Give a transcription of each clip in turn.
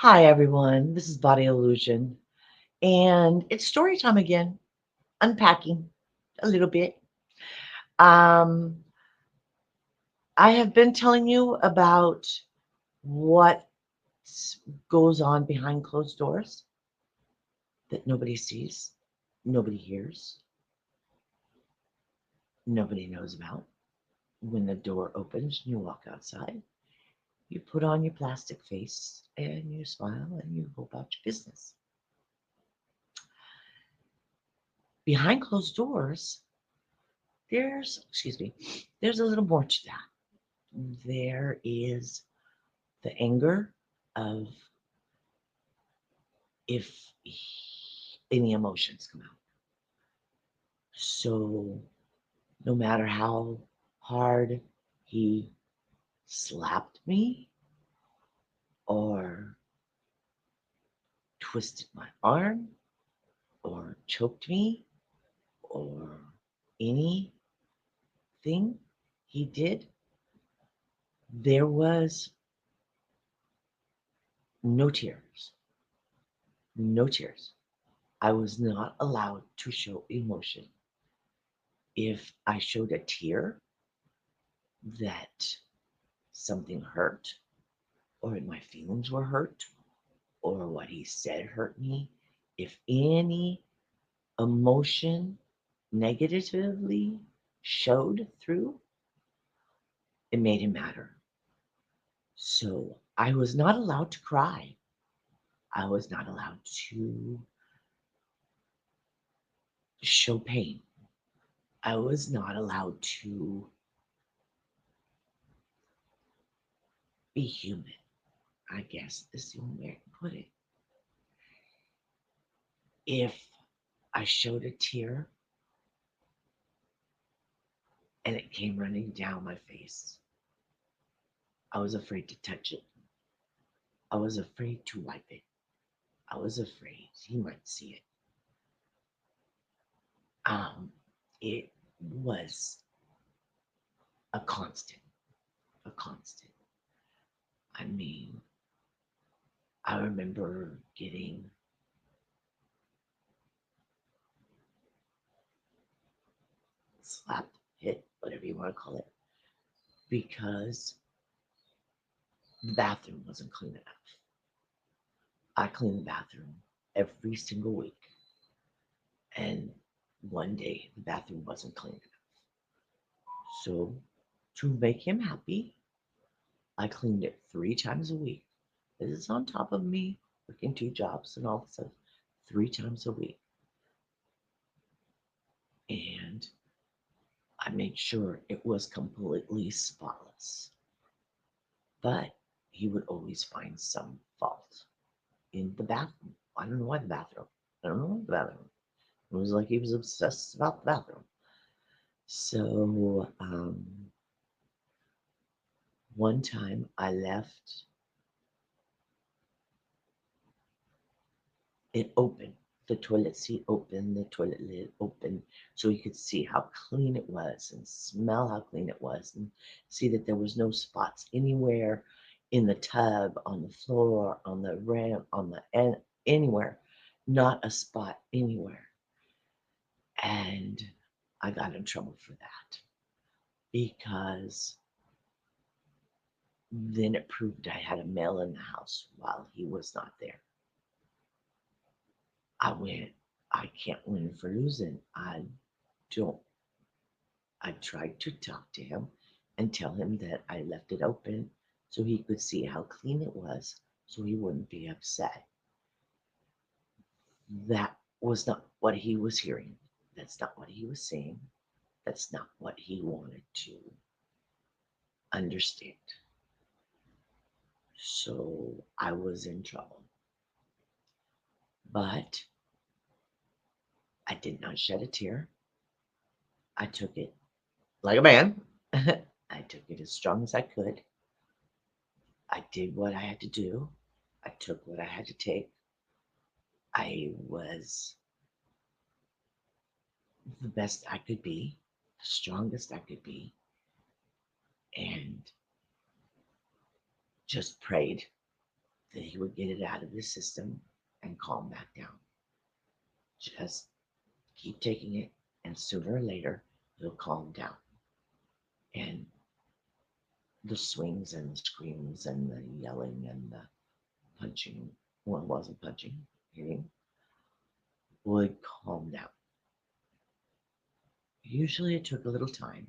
Hi, everyone. This is Body Illusion, and it's story time again. Unpacking a little bit. Um, I have been telling you about what goes on behind closed doors that nobody sees, nobody hears, nobody knows about. When the door opens and you walk outside, you put on your plastic face and you smile and you go about your business. Behind closed doors, there's a little more to that. There is the anger of if any emotions come out. So no matter how hard he slapped me or twisted my arm or choked me or anything he did, there was no tears. No tears. I was not allowed to show emotion. If I showed a tear that something hurt, or my feelings were hurt, or what he said hurt me, if any emotion negatively showed through, it made him matter. So I was not allowed to cry. I was not allowed to show pain. I was not allowed to be human, I guess is the only way I can put it. If I showed a tear and it came running down my face, I was afraid to touch it. I was afraid to wipe it. I was afraid he might see it. Um, it was a constant, a constant. I mean, I remember getting slapped, hit, whatever you want to call it, because the bathroom wasn't clean enough. I clean the bathroom every single week, and one day the bathroom wasn't clean enough. So, to make him happy, I cleaned it 3 times a week. This is on top of me working 2 jobs and all this stuff 3 times a week. And I made sure it was completely spotless. But he would always find some fault in the bathroom. I don't know why the bathroom. I don't know why the bathroom. It was like he was obsessed about the bathroom. So one time I left it open, the toilet seat open, the toilet lid open, so you could see how clean it was and smell how clean it was and see that there was no spots anywhere in the tub, on the floor, on the ramp, on the end, anywhere, not a spot anywhere. And I got in trouble for that because then it proved I had a male in the house while he was not there. I went, I can't win for losing. Don't I tried to talk to him and tell him that I left it open so he could see how clean it was so he wouldn't be upset. That was not what he was hearing. That's not what he was saying. That's not what he wanted to understand. So I was in trouble. But I did not shed a tear. I took it like a man. I took it as strong as I could. I did what I had to do. I took what I had to take. I was the best I could be, the strongest I could be, and just prayed that he would get it out of his system and calm back down. Just keep taking it, and sooner or later, he'll calm down. And the swings and the screams and the yelling and the punching, well, it wasn't punching, hitting, would calm down. Usually it took a little time,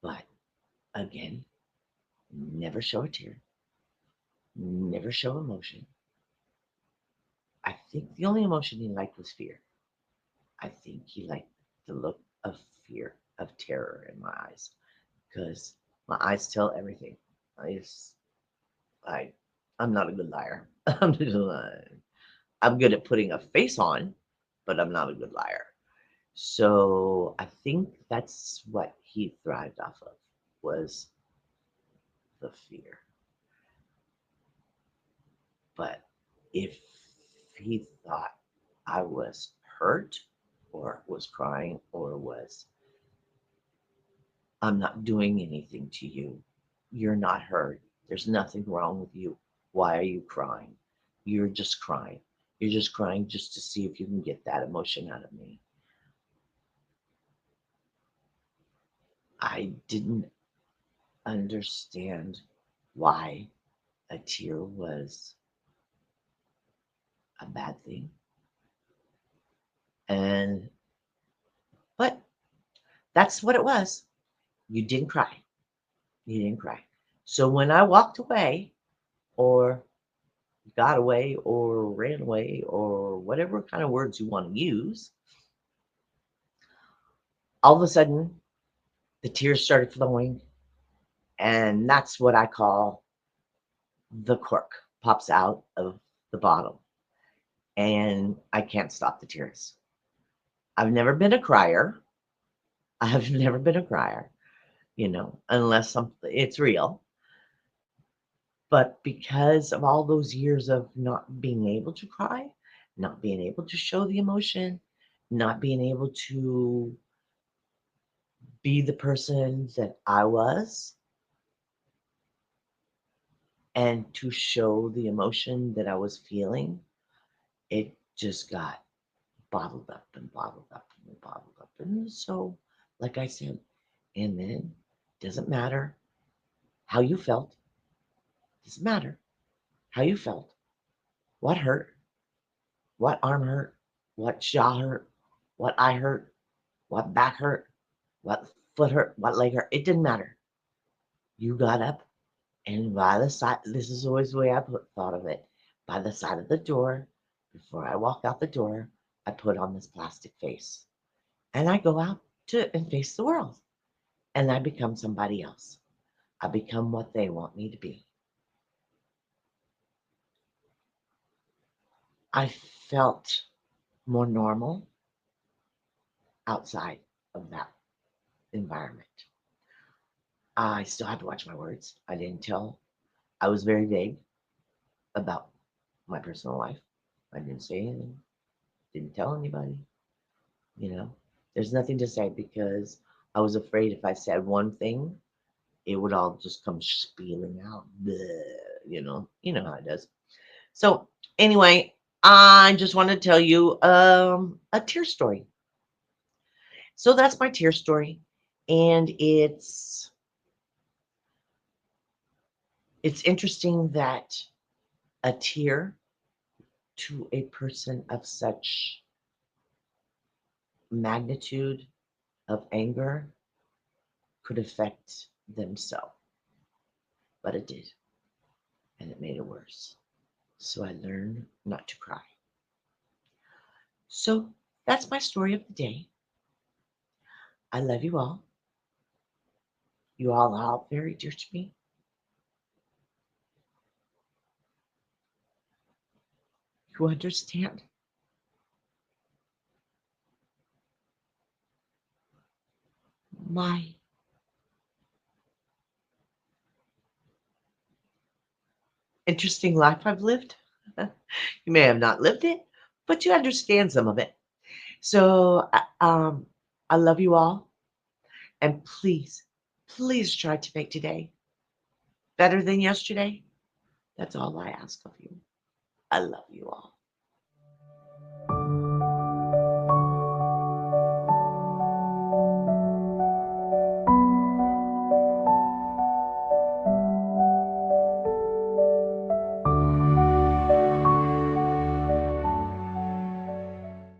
but again, never show a tear, never show emotion. I think the only emotion he liked was fear. I think he liked the look of fear, of terror in my eyes, because my eyes tell everything. I just, I, I'm not a good liar. I'm good at putting a face on, but I'm not a good liar. So I think that's what he thrived off of, was the fear. But if he thought I was hurt or was crying or was, I'm not doing anything to you, you're not hurt, there's nothing wrong with you, why are you crying? You're just crying. You're just crying just to see if you can get that emotion out of me. I didn't understand why a tear was a bad thing. And, but that's what it was. You didn't cry. You didn't cry. So when I walked away, or got away, or ran away, or whatever kind of words you want to use, all of a sudden the tears started flowing. And that's what I call the cork pops out of the bottle. And I can't stop the tears. I've never been a crier. I've never been a crier, unless something it's real. But because of all those years of not being able to cry, not being able to show the emotion, not being able to be the person that I was, and to show the emotion that I was feeling, it just got bottled up and bottled up and bottled up. And so, like I said, and then doesn't matter how you felt, doesn't matter how you felt, what hurt, what arm hurt, what jaw hurt, what eye hurt, what back hurt, what foot hurt, what leg hurt. It didn't matter. You got up, and by the side, this is always the way I thought of it. By the side of the door, before I walk out the door, I put on this plastic face. And I go out and face the world. And I become somebody else. I become what they want me to be. I felt more normal outside of that environment. I still had to watch my words. I didn't tell. I was very vague about my personal life. I didn't say anything. Didn't tell anybody. You know, there's nothing to say because I was afraid if I said one thing, it would all just come spieling out. Bleh, you know how it does. So anyway, I just want to tell you a tear story. So that's my tear story, and it's interesting that a tear to a person of such magnitude of anger could affect them so, but it did, and it made it worse. So I learned not to cry. So that's my story of the day. I love you all. You all are very dear to me. You understand. My interesting life I've lived. You may have not lived it, but you understand some of it. So I love you all, and please, please try to make today better than yesterday. That's all I ask of you. I love you all.